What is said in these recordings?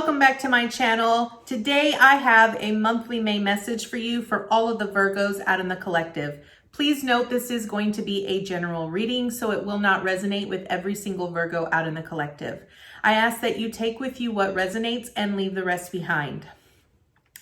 welcome back to my channel. Today I have a monthly May message for you for all of the Virgos out in the collective. Please note this is going to be a general reading, so it will not resonate with every single Virgo out in the collective. I ask that you take with you what resonates and leave the rest behind.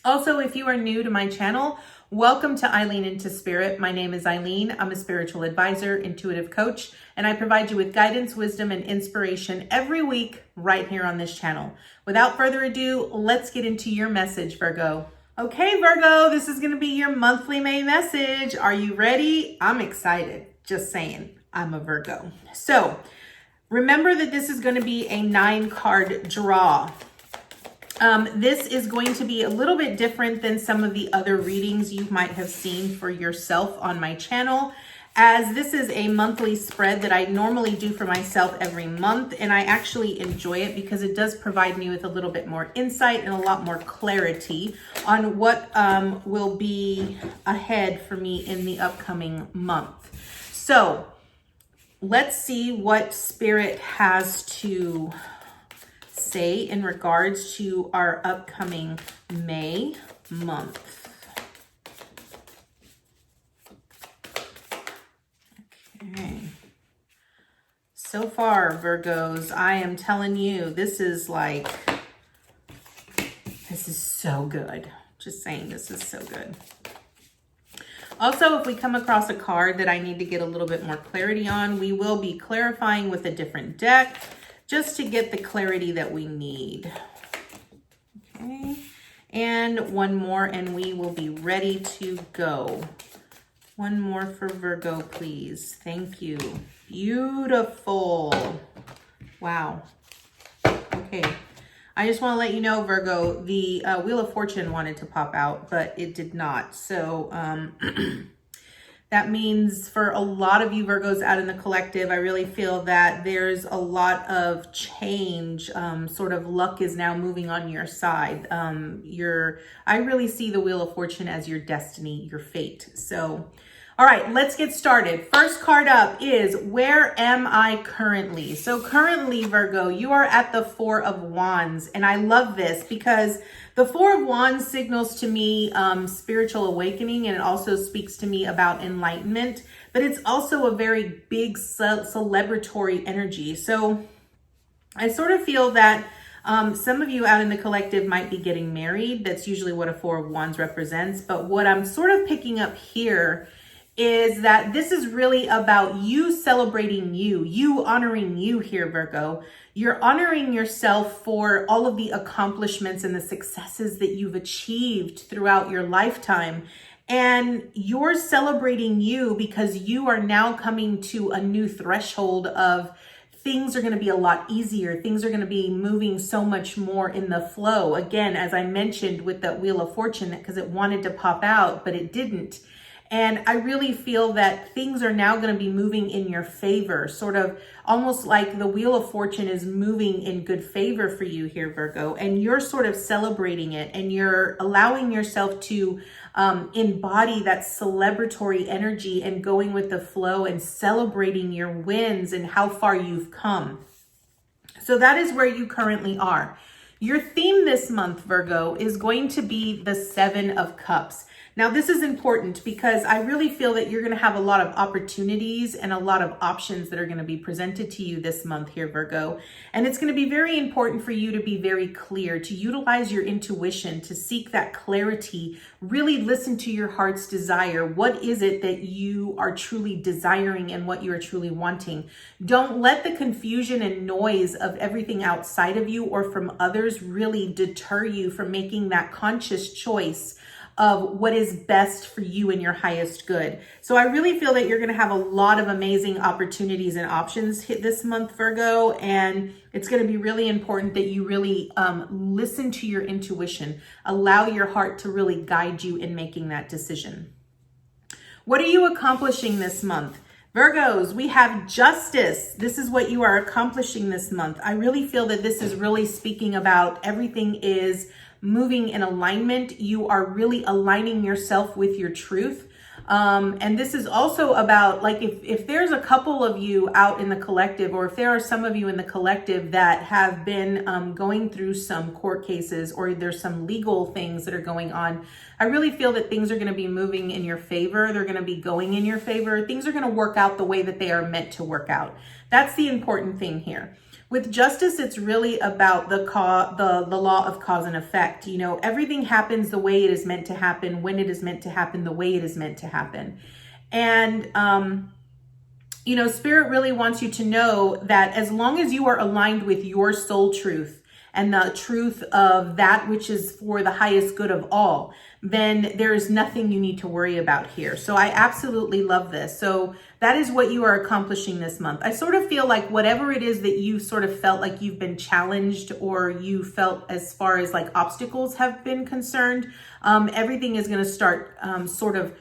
Also, if you are new to my channel, welcome to Eileen Into Spirit. My name is Eileen. I'm a spiritual advisor, intuitive coach, and I provide you with guidance, wisdom, and inspiration every week right here on this channel. Without further ado, let's get into your message, Virgo. Okay, Virgo, this is going to be your monthly May message. Are you ready? I'm excited. Just saying, I'm a Virgo. So remember that this is going to be a 9-card draw. This is going to be a little bit different than some of the other readings you might have seen for yourself on my channel, as this is a monthly spread that I normally do for myself every month, and I actually enjoy it because it does provide me with a little bit more insight and a lot more clarity on what will be ahead for me in the upcoming month. So let's see what Spirit has to say in regards to our upcoming May month. Okay. So far, Virgos, I am telling you, this is so good. Just saying, this is so good. Also, if we come across a card that I need to get a little bit more clarity on, we will be clarifying with a different deck, just to get the clarity that we need. Okay, and one more and we will be ready to go. One more for Virgo, please. Thank you. Beautiful. Wow. Okay, I just want to let you know, Virgo, the Wheel of Fortune wanted to pop out, but it did not. So, that means for a lot of you Virgos out in the collective, I really feel that there's a lot of change. Sort of luck is now moving on your side. I really see the Wheel of Fortune as your destiny, your fate. So, all right, let's get started. First card up is, where am I currently? So currently, Virgo, you are at the 4 of Wands. And I love this because the 4 of Wands signals to me spiritual awakening, and it also speaks to me about enlightenment, but it's also a very big celebratory energy. So I sort of feel that some of you out in the collective might be getting married. That's usually what a 4 of Wands represents. But what I'm sort of picking up here is that this is really about you celebrating you honoring you here, Virgo. You're honoring yourself for all of the accomplishments and the successes that you've achieved throughout your lifetime. And you're celebrating you because you are now coming to a new threshold of things are going to be a lot easier. Things are going to be moving so much more in the flow. Again, as I mentioned with the Wheel of Fortune, because it wanted to pop out, but it didn't. And I really feel that things are now going to be moving in your favor, sort of almost like the Wheel of Fortune is moving in good favor for you here, Virgo, and you're sort of celebrating it, and you're allowing yourself to embody that celebratory energy and going with the flow and celebrating your wins and how far you've come. So that is where you currently are. Your theme this month, Virgo, is going to be the 7 of Cups. Now, this is important because I really feel that you're going to have a lot of opportunities and a lot of options that are going to be presented to you this month here, Virgo. And it's going to be very important for you to be very clear, to utilize your intuition, to seek that clarity, really listen to your heart's desire. What is it that you are truly desiring and what you are truly wanting? Don't let the confusion and noise of everything outside of you or from others really deter you from making that conscious choice of what is best for you and your highest good. So I really feel that you're going to have a lot of amazing opportunities and options hit this month, Virgo, and it's going to be really important that you really listen to your intuition. Allow your heart to really guide you in making that decision. What are you accomplishing this month? Virgos, we have justice. This is what you are accomplishing this month. I really feel that this is really speaking about everything is moving in alignment. You are really aligning yourself with your truth. And this is also about, like, if there's a couple of you out in the collective, or if there are some of you in the collective that have been going through some court cases, or there's some legal things that are going on, I really feel that things are going to be moving in your favor. They're going to be going in your favor. Things are going to work out the way that they are meant to work out. That's the important thing here. With justice, it's really about the law of cause and effect. You know, everything happens the way it is meant to happen, when it is meant to happen, the way it is meant to happen. And, you know, Spirit really wants you to know that as long as you are aligned with your soul truth and the truth of that which is for the highest good of all, then there is nothing you need to worry about here. So I absolutely love this. So that is what you are accomplishing this month. I sort of feel like whatever it is that you sort of felt like you've been challenged, or you felt as far as like obstacles have been concerned, everything is going to start sort of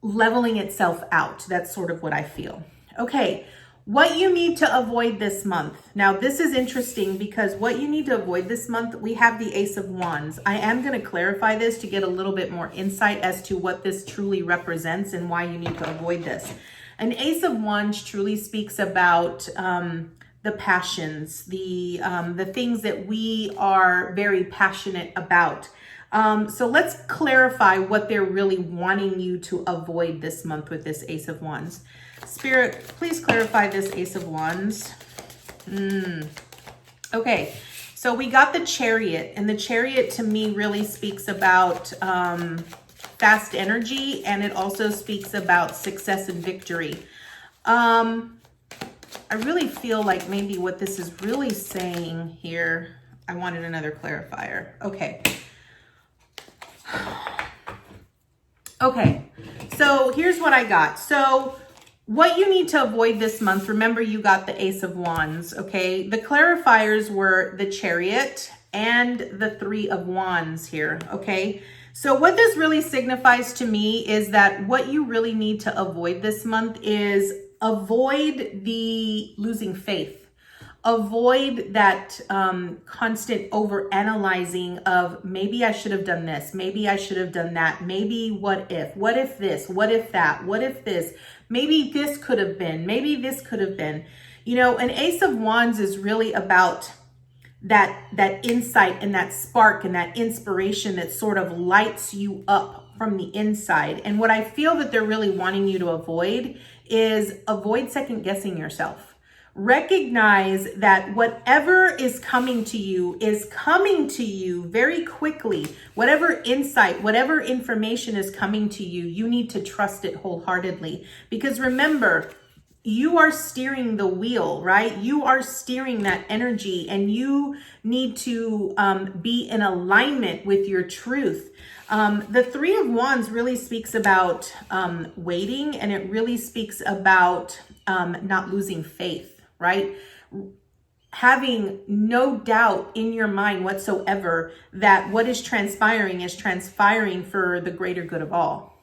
leveling itself out. That's sort of what I feel. Okay. What you need to avoid this month. Now, this is interesting because what you need to avoid this month, we have the Ace of Wands. I am going to clarify this to get a little bit more insight as to what this truly represents and why you need to avoid this. An Ace of Wands truly speaks about the passions, the things that we are very passionate about. So let's clarify what they're really wanting you to avoid this month with this Ace of Wands. Spirit, please clarify this Ace of Wands. Okay, so we got the Chariot, and the Chariot to me really speaks about fast energy, and it also speaks about success and victory. I really feel like maybe what this is really saying here, I wanted another clarifier. Okay. Okay, so here's what I got. So what you need to avoid this month, remember you got the Ace of Wands, okay? The clarifiers were the Chariot and the Three of Wands here, okay? So what this really signifies to me is that what you really need to avoid this month is avoid the losing faith. Avoid that constant over-analyzing of maybe I should have done this, maybe I should have done that, maybe what if this, what if that, what if this, maybe this could have been, maybe this could have been. You know, an Ace of Wands is really about that insight and that spark and that inspiration that sort of lights you up from the inside. And what I feel that they're really wanting you to avoid is avoid second guessing yourself. Recognize that whatever is coming to you very quickly. Whatever insight, whatever information is coming to you, you need to trust it wholeheartedly. Because remember, you are steering the wheel, right? You are steering that energy, and you need to be in alignment with your truth. The Three of Wands really speaks about waiting, and it really speaks about not losing faith. Right? Having no doubt in your mind whatsoever that what is transpiring for the greater good of all.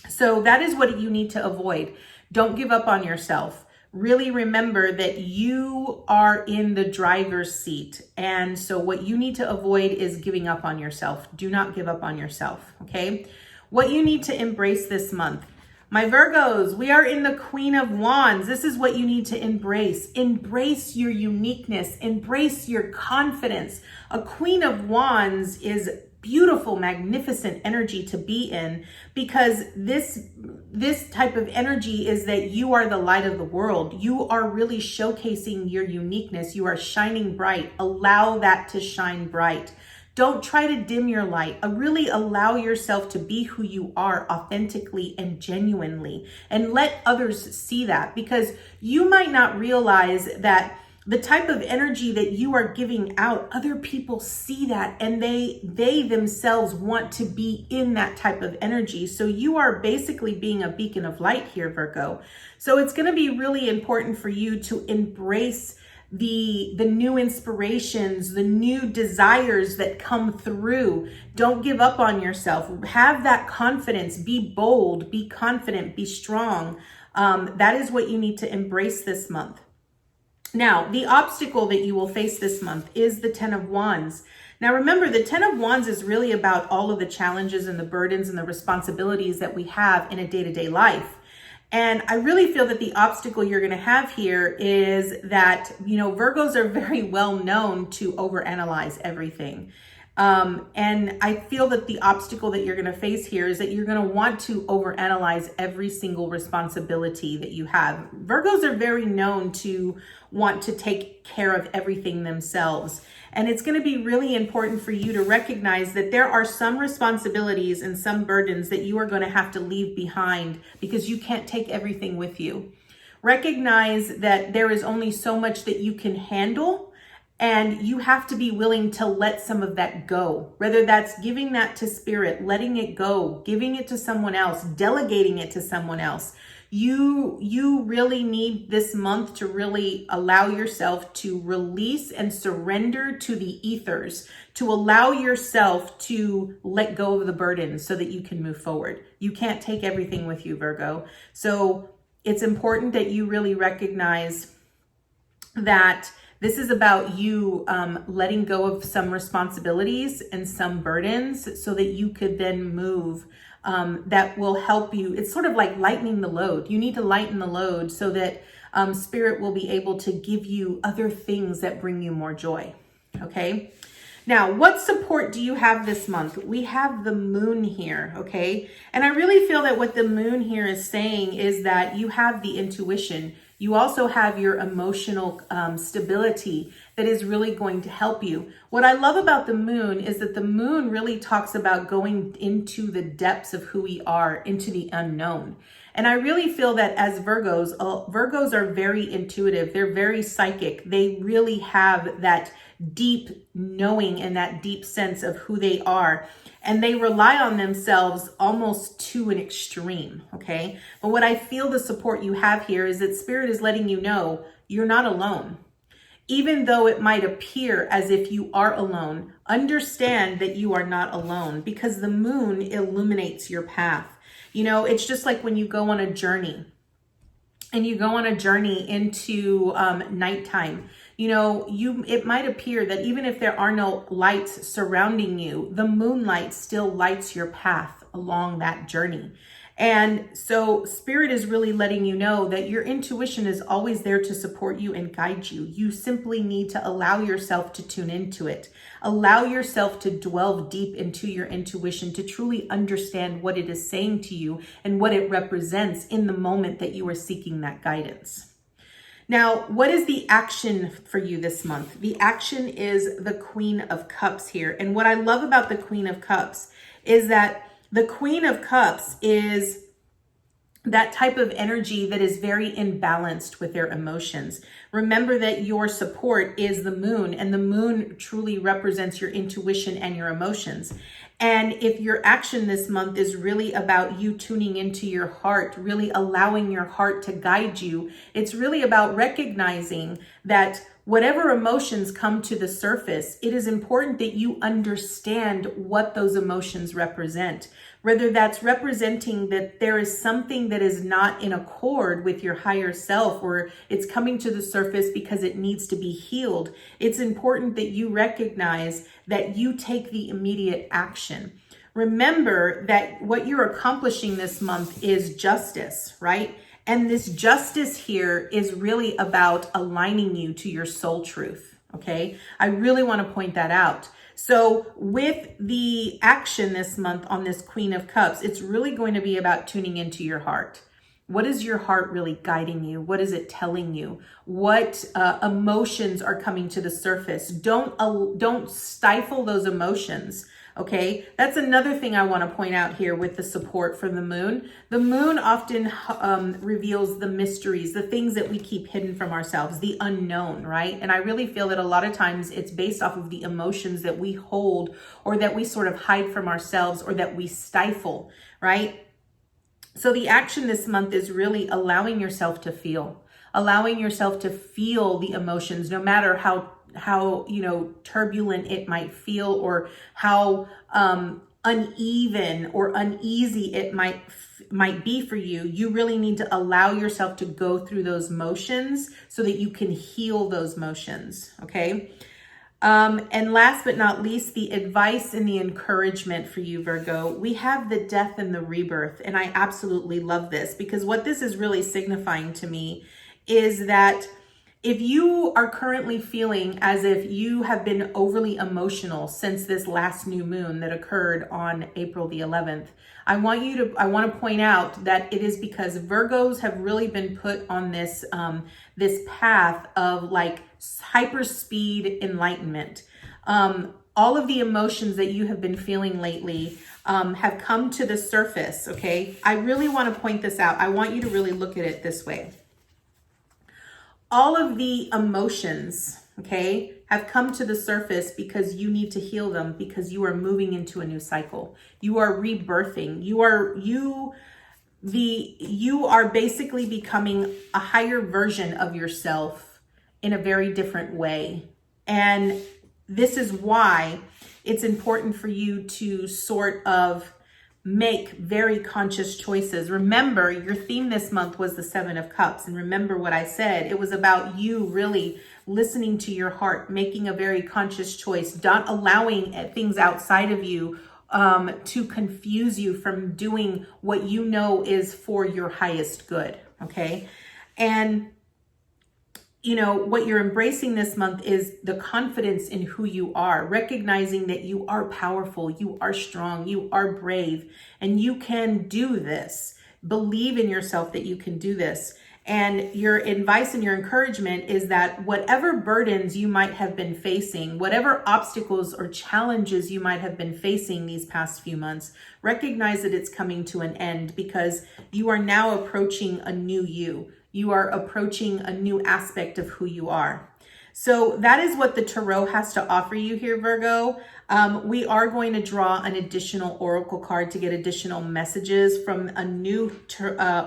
So that is what you need to avoid. Don't give up on yourself. Really remember that you are in the driver's seat. And so what you need to avoid is giving up on yourself. Do not give up on yourself. Okay? What you need to embrace this month. My Virgos, we are in the Queen of Wands. This is what you need to embrace. Embrace your uniqueness. Embrace your confidence. A Queen of Wands is beautiful, magnificent energy to be in, because this type of energy is that you are the light of the world. You are really showcasing your uniqueness. You are shining bright. Allow that to shine bright. Don't try to dim your light. Really allow yourself to be who you are authentically and genuinely, and let others see that, because you might not realize that the type of energy that you are giving out, other people see that, and they themselves want to be in that type of energy. So you are basically being a beacon of light here, Virgo. So it's going to be really important for you to embrace the new inspirations, the new desires that come through. Don't give up on yourself. Have that confidence. Be bold, be confident, be strong. That is what you need to embrace this month. Now, the obstacle that you will face this month is the Ten of Wands. Now remember, the 10 of Wands is really about all of the challenges and the burdens and the responsibilities that we have in a day-to-day life. And I really feel that the obstacle you're going to have here is that, Virgos are very well known to overanalyze everything. And I feel that the obstacle that you're going to face here is that you're going to want to overanalyze every single responsibility that you have. Virgos are very known to want to take care of everything themselves. And it's going to be really important for you to recognize that there are some responsibilities and some burdens that you are going to have to leave behind because you can't take everything with you. Recognize that there is only so much that you can handle. And you have to be willing to let some of that go, whether that's giving that to spirit, letting it go, giving it to someone else, delegating it to someone else. You really need this month to really allow yourself to release and surrender to the ethers, to allow yourself to let go of the burden so that you can move forward. You can't take everything with you, Virgo. So it's important that you really recognize that this is about you letting go of some responsibilities and some burdens so that you could then move. That will help you. It's sort of like lightening the load. You need to lighten the load so that spirit will be able to give you other things that bring you more joy. Okay. Now, what support do you have this month? We have the moon here, okay? And I really feel that what the moon here is saying is that you have the intuition. You also have your emotional stability that is really going to help you. What I love about the moon is that the moon really talks about going into the depths of who we are, into the unknown. And I really feel that as Virgos, Virgos are very intuitive. They're very psychic. They really have that deep knowing and that deep sense of who they are. And they rely on themselves almost to an extreme, okay? But what I feel the support you have here is that spirit is letting you know you're not alone. Even though it might appear as if you are alone, understand that you are not alone because the moon illuminates your path. It's just like when you go on a journey and you go on a journey into nighttime. It might appear that even if there are no lights surrounding you, the moonlight still lights your path along that journey. And so spirit is really letting you know that your intuition is always there to support you and guide you. You simply need to allow yourself to tune into it. Allow yourself to delve deep into your intuition to truly understand what it is saying to you and what it represents in the moment that you are seeking that guidance. Now, what is the action for you this month? The action is the Queen of Cups here. And what I love about the Queen of Cups is that the Queen of Cups is that type of energy that is very imbalanced with their emotions. Remember that your support is the moon, and the moon truly represents your intuition and your emotions. And if your action this month is really about you tuning into your heart, really allowing your heart to guide you, it's really about recognizing that whatever emotions come to the surface, it is important that you understand what those emotions represent. Whether that's representing that there is something that is not in accord with your higher self, or it's coming to the surface because it needs to be healed. It's important that you recognize that you take the immediate action. Remember that what you're accomplishing this month is justice, right? And this justice here is really about aligning you to your soul truth, okay? I really want to point that out. So with the action this month on this Queen of Cups, it's really going to be about tuning into your heart. What is your heart really guiding you? What is it telling you? What emotions are coming to the surface? Don't stifle those emotions. Okay, that's another thing I want to point out here with the support from the moon. The moon often reveals the mysteries, the things that we keep hidden from ourselves, the unknown, right? And I really feel that a lot of times it's based off of the emotions that we hold or that we sort of hide from ourselves or that we stifle, right? So the action this month is really allowing yourself to feel the emotions, no matter how turbulent it might feel or how uneven or uneasy it might be for you. You really need to allow yourself to go through those motions so that you can heal those motions. Okay. And last but not least, the advice and the encouragement for you, Virgo. We have the death and the rebirth. And I absolutely love this, because what this is really signifying to me is that if you are currently feeling as if you have been overly emotional since this last new moon that occurred on April the 11th, I want to point out that it is because Virgos have really been put on this, this path of like hyper speed enlightenment. All of the emotions that you have been feeling lately have come to the surface. Okay. I really want to point this out. I want you to really look at it this way. All of the emotions, okay, have come to the surface because you need to heal them, because you are moving into a new cycle. You are rebirthing. You are basically becoming a higher version of yourself in a very different way. And this is why it's important for you to sort of make very conscious choices. Remember, your theme this month was the 7 of Cups. And remember what I said, it was about you really listening to your heart, making a very conscious choice, not allowing things outside of you to confuse you from doing what you know is for your highest good. Okay. And you know, what you're embracing this month is the confidence in who you are, recognizing that you are powerful, you are strong, you are brave, and you can do this. Believe in yourself that you can do this. And your advice and your encouragement is that whatever burdens you might have been facing, whatever obstacles or challenges you might have been facing these past few months, recognize that it's coming to an end, because you are now approaching a new you. You are approaching a new aspect of who you are. So that is what the Tarot has to offer you here, Virgo. We are going to draw an additional oracle card to get additional messages from a new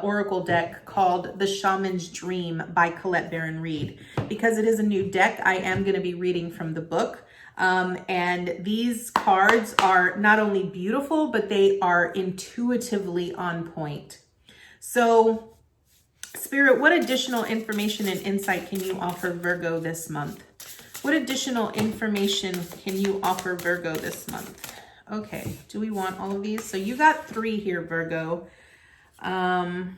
oracle deck called The Shaman's Dream by Colette Baron Reid. Because it is a new deck, I am going to be reading from the book. And these cards are not only beautiful, but they are intuitively on point. So Spirit, what additional information and insight can you offer Virgo this month? What additional information can you offer Virgo this month? Okay, do we want all of these? So you got 3 here, Virgo. I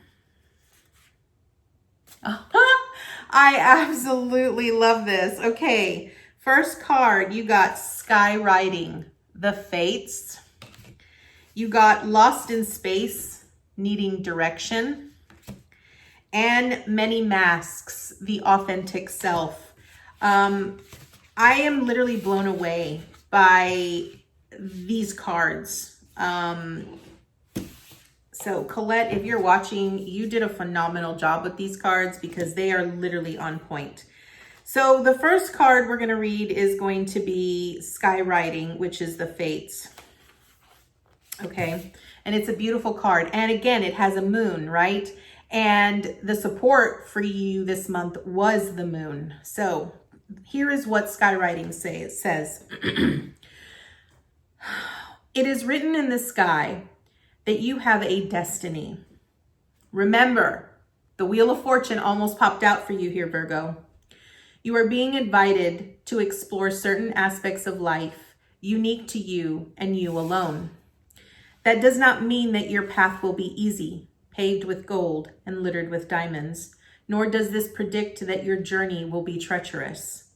absolutely love this. Okay, first card, you got Skywriting, the Fates. You got Lost in Space, Needing Direction. And Many Masks, the Authentic Self. I am literally blown away by these cards. So Colette, if you're watching, you did a phenomenal job with these cards, because they are literally on point. So the first card we're going to read is going to be Skywriting, which is the Fates. Okay. And it's a beautiful card. And again, it has a moon, right? And the support for you this month was the moon. So here is what Skywriting says. It is written in the sky that you have a destiny. Remember, the Wheel of Fortune almost popped out for you here, Virgo. You are being invited to explore certain aspects of life unique to you and you alone. That does not mean that your path will be easy, paved with gold and littered with diamonds, nor does this predict that your journey will be treacherous.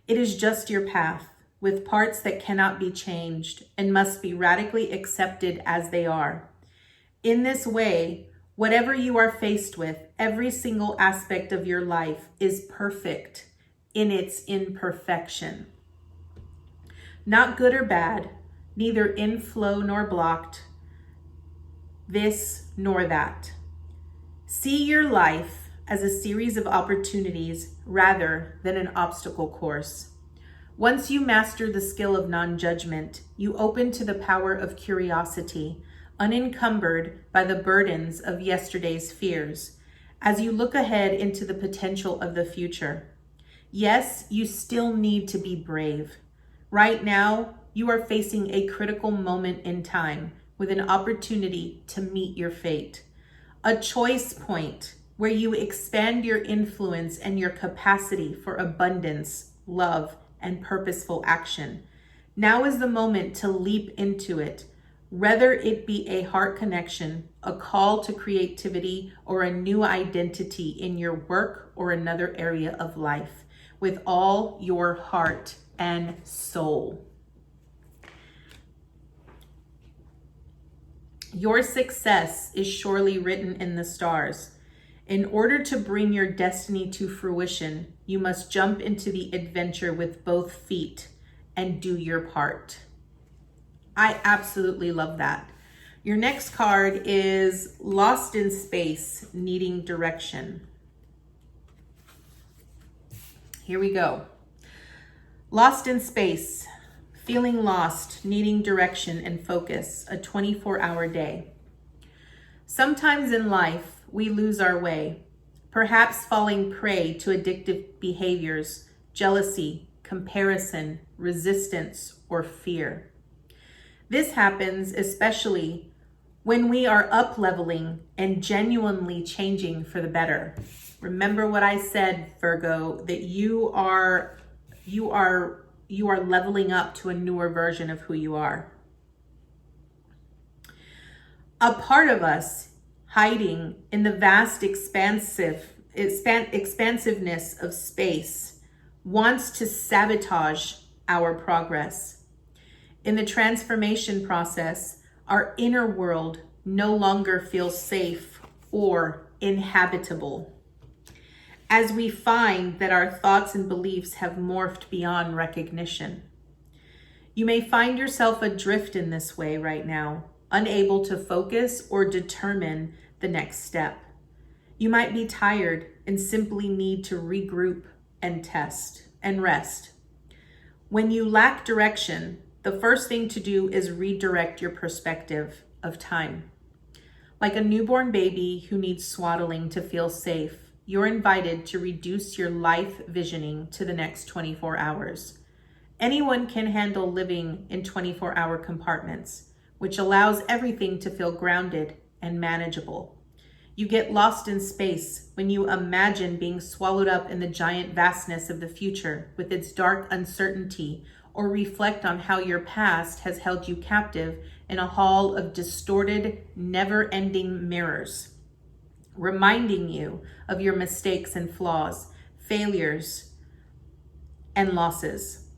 It is just your path, with parts that cannot be changed and must be radically accepted as they are. In this way, whatever you are faced with, every single aspect of your life is perfect in its imperfection. Not good or bad, neither in flow nor blocked, this nor that. See your life as a series of opportunities rather than an obstacle course. Once you master the skill of non-judgment, you open to the power of curiosity, unencumbered by the burdens of yesterday's fears, as you look ahead into the potential of the future. Yes, you still need to be brave. Right now, you are facing a critical moment in time, with an opportunity to meet your fate. A choice point where you expand your influence and your capacity for abundance, love, and purposeful action. Now is the moment to leap into it, whether it be a heart connection, a call to creativity, or a new identity in your work or another area of life, with all your heart and soul. Your success is surely written in the stars. In order to bring your destiny to fruition, you must jump into the adventure with both feet and do your part. I absolutely love that. Your next card is Lost in Space, Needing Direction. Here we go. Lost in space, feeling lost, needing direction and focus, a 24-hour day. Sometimes in life, we lose our way, perhaps falling prey to addictive behaviors, jealousy, comparison, resistance, or fear. This happens especially when we are up-leveling and genuinely changing for the better. Remember what I said, Virgo, that you are leveling up to a newer version of who you are. A part of us hiding in the vast expansiveness of space wants to sabotage our progress. In the transformation process, our inner world no longer feels safe or inhabitable, as we find that our thoughts and beliefs have morphed beyond recognition. You may find yourself adrift in this way right now, unable to focus or determine the next step. You might be tired and simply need to regroup and test and rest. When you lack direction, the first thing to do is redirect your perspective of time. Like a newborn baby who needs swaddling to feel safe, you're invited to reduce your life visioning to the next 24 hours. Anyone can handle living in 24-hour compartments, which allows everything to feel grounded and manageable. You get lost in space when you imagine being swallowed up in the giant vastness of the future with its dark uncertainty, or reflect on how your past has held you captive in a hall of distorted, never-ending mirrors, reminding you of your mistakes and flaws, failures, and losses.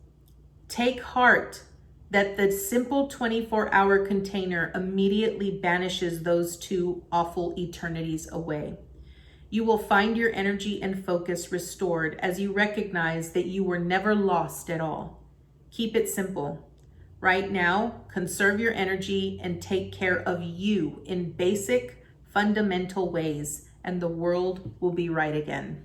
Take heart that the simple 24-hour container immediately banishes those two awful eternities away. You will find your energy and focus restored as you recognize that you were never lost at all. Keep it simple. Right now, conserve your energy and take care of you in basic, fundamental ways, and the world will be right again.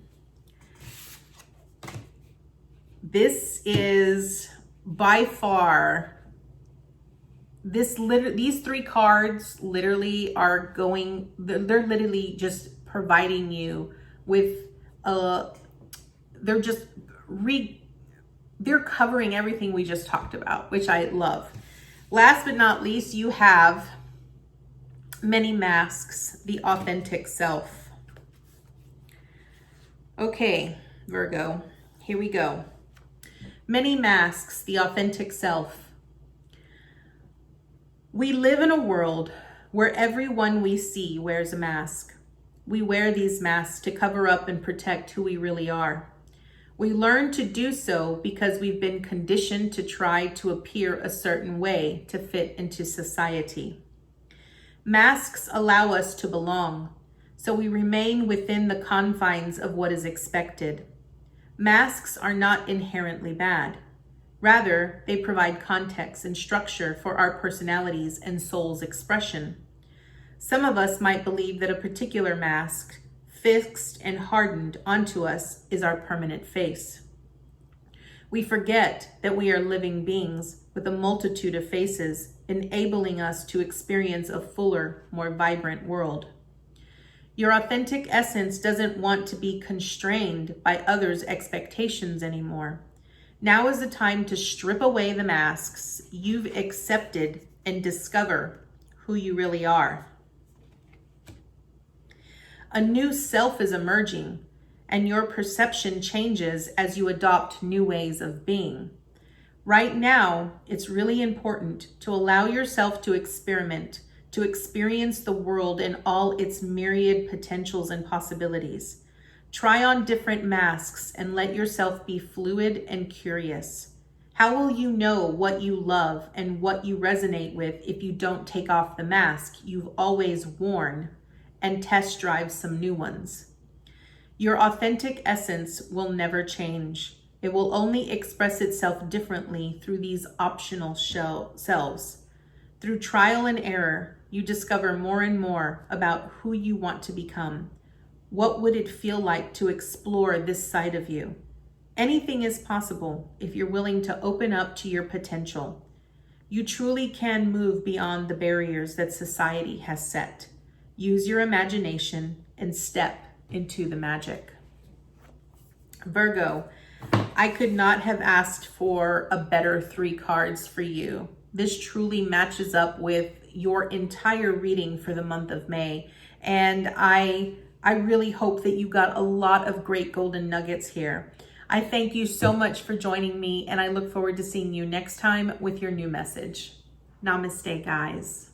This is by far, these three cards literally are going, they're literally just providing you with, they're covering everything we just talked about, which I love. Last but not least, you have Many Masks, the Authentic Self. Okay, Virgo, here we go. Many Masks, the Authentic Self. We live in a world where everyone we see wears a mask. We wear these masks to cover up and protect who we really are. We learn to do so because we've been conditioned to try to appear a certain way to fit into society. Masks allow us to belong, so we remain within the confines of what is expected. Masks are not inherently bad. Rather, they provide context and structure for our personalities and soul's expression. Some of us might believe that a particular mask, fixed and hardened onto us, is our permanent face. We forget that we are living beings with a multitude of faces, enabling us to experience a fuller, more vibrant world. Your authentic essence doesn't want to be constrained by others' expectations anymore. Now is the time to strip away the masks you've accepted and discover who you really are. A new self is emerging, and your perception changes as you adopt new ways of being. Right now, it's really important to allow yourself to experiment, to experience the world in all its myriad potentials and possibilities. Try on different masks and let yourself be fluid and curious. How will you know what you love and what you resonate with if you don't take off the mask you've always worn and test drive some new ones? Your authentic essence will never change. It will only express itself differently through these optional selves. Through trial and error, you discover more and more about who you want to become. What would it feel like to explore this side of you? Anything is possible if you're willing to open up to your potential. You truly can move beyond the barriers that society has set. Use your imagination and step into the magic. Virgo, I could not have asked for a better 3 cards for you. This truly matches up with your entire reading for the month of May. And I really hope that you got a lot of great golden nuggets here. I thank you so much for joining me, and I look forward to seeing you next time with your new message. Namaste, guys.